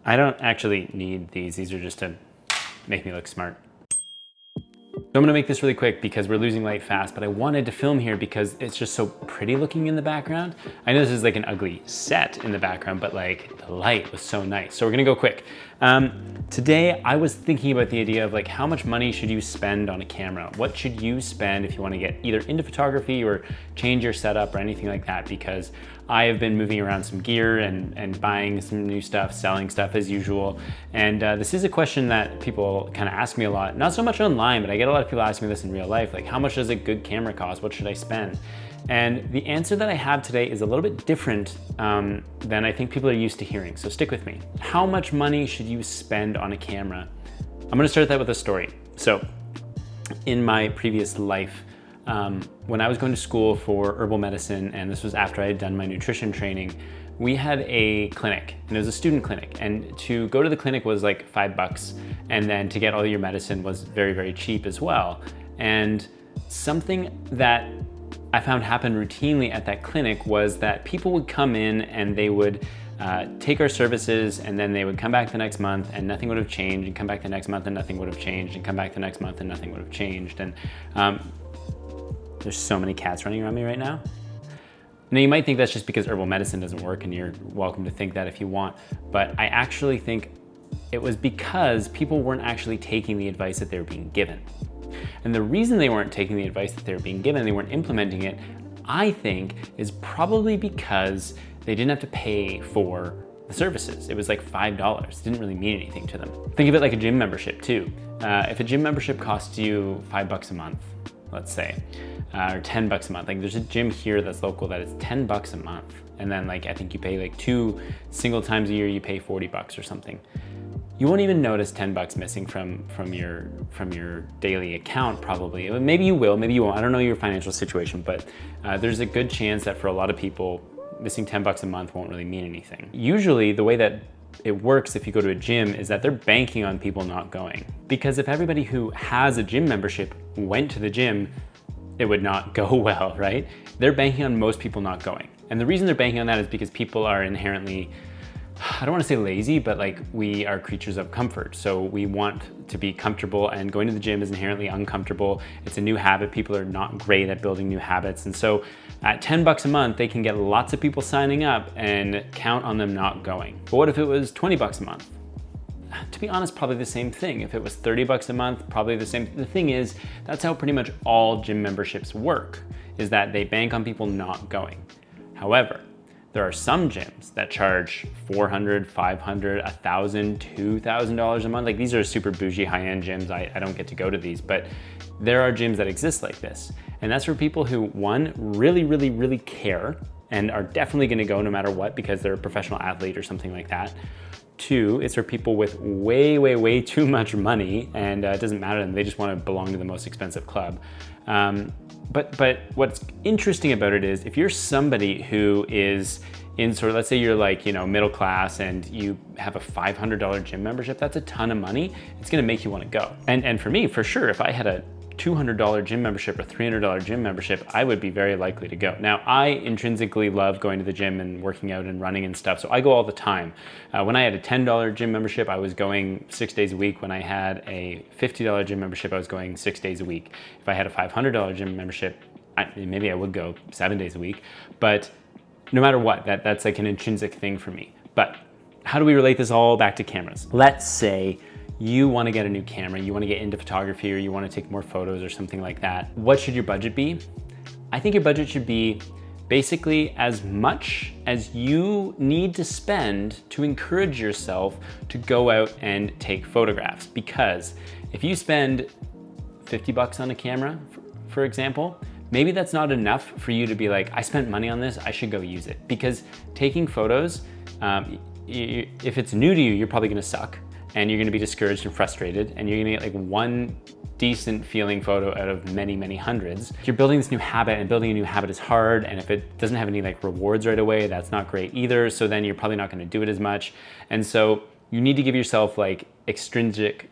I don't actually need these. These are just to make me look smart. So I'm gonna make this really quick because we're losing light fast, but I wanted to film here because it's just so pretty looking in the background. I know this is like an ugly set in the background, but like the light was so nice. So we're gonna go quick. Today I was thinking about the idea of like how much money should you spend on a camera? What should you spend if you wanna get either into photography or change your setup or anything like that? Because I have been moving around some gear and buying some new stuff, selling stuff as usual. And this is a question that people kind of ask me a lot, not so much online, but I get a lot of people asking me this in real life, like how much does a good camera cost? What should I spend? And the answer that I have today is a little bit different than I think people are used to hearing, so stick with me. How much money should you spend on a camera? I'm gonna start that with a story. So in my previous life, when I was going to school for herbal medicine, and this was after I had done my nutrition training, we had a clinic, and it was a student clinic, and to go to the clinic was like $5, and then to get all your medicine was very, very cheap as well. And something that I found happened routinely at that clinic was that people would come in and they would take our services, and then they would come back the next month and nothing would have changed, and come back the next month and nothing would have changed, and come back the next month and nothing would have changed. And there's so many cats running around me right now. Now you might think that's just because herbal medicine doesn't work, and you're welcome to think that if you want, but I actually think it was because people weren't actually taking the advice that they were being given. And the reason they weren't taking the advice that they were being given, they weren't implementing it, I think is probably because they didn't have to pay for the services. It was like $5. It didn't really mean anything to them. Think of it like a gym membership too. If a gym membership costs you $5 a month, let's say, or $10 a month. Like there's a gym here that's local that is $10 a month. And then like, I think you pay like 2 single times a year, you pay $40 or something. You won't even notice $10 missing from your daily account probably. Maybe you will, maybe you won't. I don't know your financial situation, but there's a good chance that for a lot of people, missing $10 a month won't really mean anything. Usually the way that it works if you go to a gym is that they're banking on people not going. Because if everybody who has a gym membership went to the gym, it would not go well, right? They're banking on most people not going. And the reason they're banking on that is because people are inherently, I don't want to say lazy, but like we are creatures of comfort. So we want to be comfortable, and going to the gym is inherently uncomfortable. It's a new habit. People are not great at building new habits. And so at $10 a month, they can get lots of people signing up and count on them not going. But what if it was $20 a month? To be honest, probably the same thing. If it was $30 a month, probably the same. The thing is, that's how pretty much all gym memberships work, is that they bank on people not going. However, there are some gyms that charge $400, $500, $1,000, $2,000 a month. Like these are super bougie high-end gyms. I don't get to go to these, but there are gyms that exist like this. And that's for people who, one, really, really, really care and are definitely gonna go no matter what because they're a professional athlete or something like that. Two, it's for people with way, way, way too much money, and it doesn't matter to them, they just wanna belong to the most expensive club. But what's interesting about it is if you're somebody who is in sort of, let's say you're like, you know, middle class and you have a $500 gym membership, that's a ton of money. It's gonna make you wanna go. And for me, for sure, if I had a $200 gym membership or $300 gym membership, I would be very likely to go. Now, I intrinsically love going to the gym and working out and running and stuff, so I go all the time. When I had a $10 gym membership, I was going 6 days a week. When I had a $50 gym membership, I was going 6 days a week. If I had a $500 gym membership, maybe I would go 7 days a week, but no matter what, that's like an intrinsic thing for me. But how do we relate this all back to cameras? Let's say you want to get a new camera, you want to get into photography, or you want to take more photos or something like that. What should your budget be? I think your budget should be basically as much as you need to spend to encourage yourself to go out and take photographs. Because if you spend $50 on a camera, for example, maybe that's not enough for you to be like, I spent money on this, I should go use it. Because taking photos, if it's new to you, you're probably gonna suck, and you're gonna be discouraged and frustrated, and you're gonna get like one decent feeling photo out of many, many hundreds. You're building this new habit, and building a new habit is hard, and if it doesn't have any like rewards right away, that's not great either, so then you're probably not gonna do it as much. And so you need to give yourself like extrinsic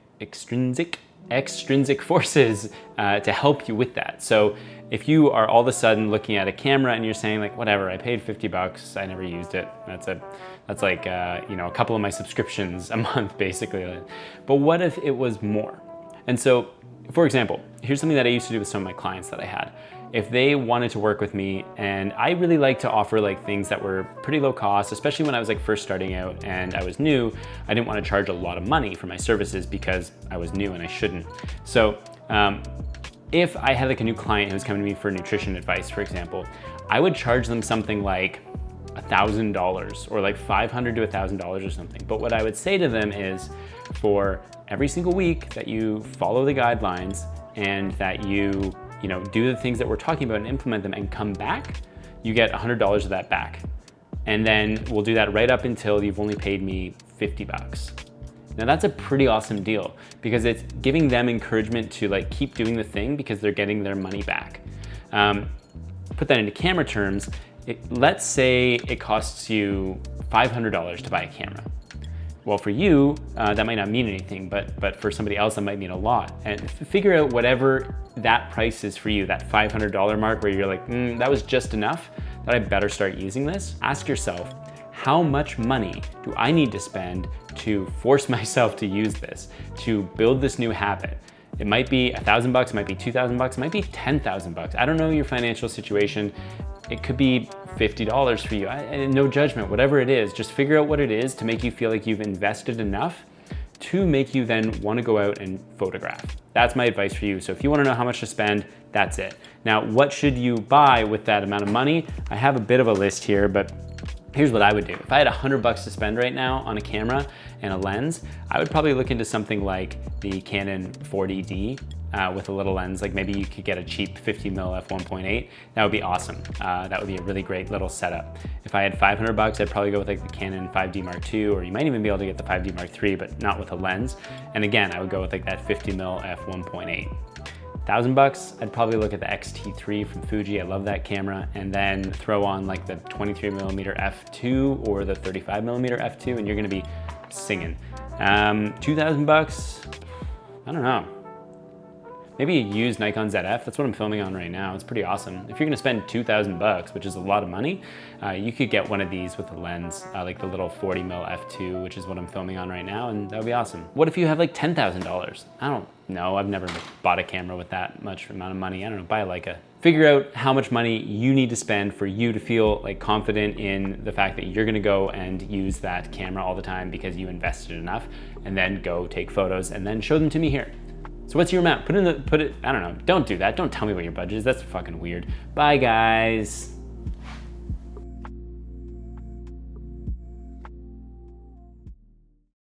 forces to help you with that. So If you are all of a sudden looking at a camera and you're saying like, whatever, I paid 50 bucks, I never used it. That's like, you know, a couple of my subscriptions a month basically. But what if it was more? And so, for example, here's something that I used to do with some of my clients that I had. If they wanted to work with me, and I really like to offer like things that were pretty low cost, especially when I was like first starting out and I was new, I didn't want to charge a lot of money for my services because I was new and I shouldn't. So if I had like a new client who was coming to me for nutrition advice, for example, I would charge them something like $1,000 or like $500 to $1,000 or something. But what I would say to them is, for every single week that you follow the guidelines and that you know, do the things that we're talking about and implement them and come back, you get $100 of that back. And then we'll do that right up until you've only paid me 50 bucks. Now that's a pretty awesome deal because it's giving them encouragement to like keep doing the thing because they're getting their money back. Put that into camera terms, let's say it costs you $500 to buy a camera. Well, for you, that might not mean anything, but for somebody else, that might mean a lot. And figure out whatever that price is for you, that $500 mark where you're like, that was just enough, that I better start using this. Ask yourself, how much money do I need to spend to force myself to use this, to build this new habit? It might be $1,000 bucks, it might be $2,000 bucks, it might be 10,000 bucks. I don't know your financial situation. It could be $50 for you. No judgment, whatever it is, just figure out what it is to make you feel like you've invested enough to make you then want to go out and photograph. That's my advice for you. So if you want to know how much to spend, that's it. Now, what should you buy with that amount of money? I have a bit of a list here, but here's what I would do. If I had $100 bucks to spend right now on a camera and a lens, I would probably look into something like the Canon 40D with a little lens. Like maybe you could get a cheap 50mm f1.8. That would be awesome. That would be a really great little setup. If I had $500 bucks, I'd probably go with like the Canon 5D Mark II, or you might even be able to get the 5D Mark III, but not with a lens. And again, I would go with like that 50mm f1.8. $1,000 bucks, I'd probably look at the X-T3 from Fuji. I love that camera. And then throw on like the 23mm f2 or the 35mm f2, and you're gonna be singing. 2,000 bucks, I don't know. Maybe a used Nikon ZF, that's what I'm filming on right now. It's pretty awesome. If you're gonna spend 2,000 bucks, which is a lot of money, you could get one of these with a lens, like the little 40mm f2, which is what I'm filming on right now, and that would be awesome. What if you have like $10,000? I don't know, I've never bought a camera with that much amount of money. I don't know, buy a Leica. Figure out how much money you need to spend for you to feel like confident in the fact that you're gonna go and use that camera all the time because you invested enough, and then go take photos and then show them to me here. So what's your amount? I don't know, don't do that. Don't tell me what your budget is. That's fucking weird. Bye guys.